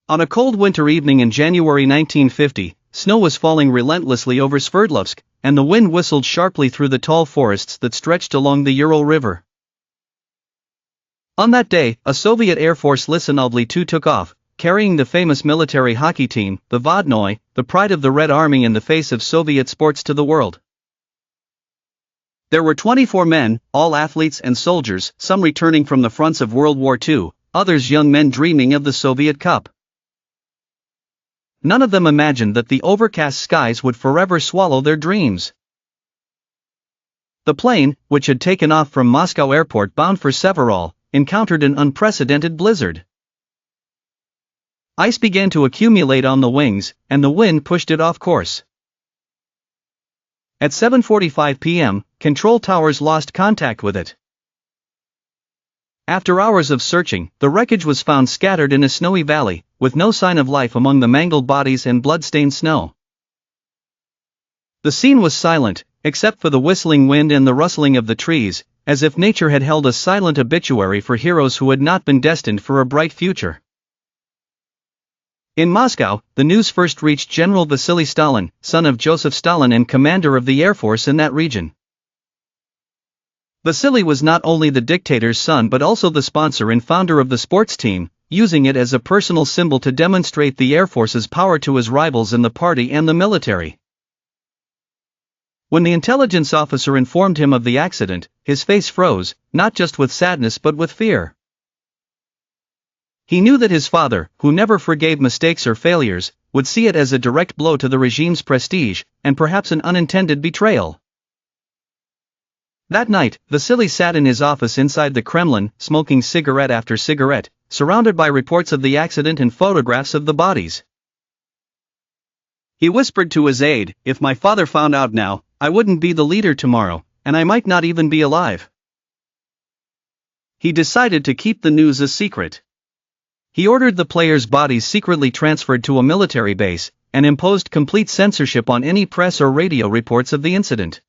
On a cold winter evening in January 1950, snow was falling relentlessly over Sverdlovsk, and the wind whistled sharply through the tall forests that stretched along the Ural River. On that day, a Soviet Air Force Lisanovly II took off, carrying the famous military hockey team, the Vodnoye, the pride of the Red Army and the face of Soviet sports to the world. There were 24 men, all athletes and soldiers, some returning from the fronts of World War II, others young men dreaming of the Soviet Cup. None of them imagined that the overcast skies would forever swallow their dreams. The plane, which had taken off from Moscow airport bound for Severall, encountered an unprecedented blizzard. Ice began to accumulate on the wings, and the wind pushed it off course. At 7:45 p.m., control towers lost contact with it. After hours of searching, the wreckage was found scattered in a snowy valley, with no sign of life among the mangled bodies and blood-stained snow. The scene was silent, except for the whistling wind and the rustling of the trees, as if nature had held a silent obituary for heroes who had not been destined for a bright future. In Moscow, the news first reached General Vasily Stalin, son of Joseph Stalin and commander of the Air Force in that region. Vasily was not only the dictator's son but also the sponsor and founder of the sports team, using it as a personal symbol to demonstrate the Air Force's power to his rivals in the party and the military. When the intelligence officer informed him of the accident, his face froze, not just with sadness but with fear. He knew that his father, who never forgave mistakes or failures, would see it as a direct blow to the regime's prestige, and perhaps an unintended betrayal. That night, Vasily sat in his office inside the Kremlin, smoking cigarette after cigarette, surrounded by reports of the accident and photographs of the bodies. He whispered to his aide, "If my father found out now, I wouldn't be the leader tomorrow, and I might not even be alive." He decided to keep the news a secret. He ordered the players' bodies secretly transferred to a military base, and imposed complete censorship on any press or radio reports of the incident.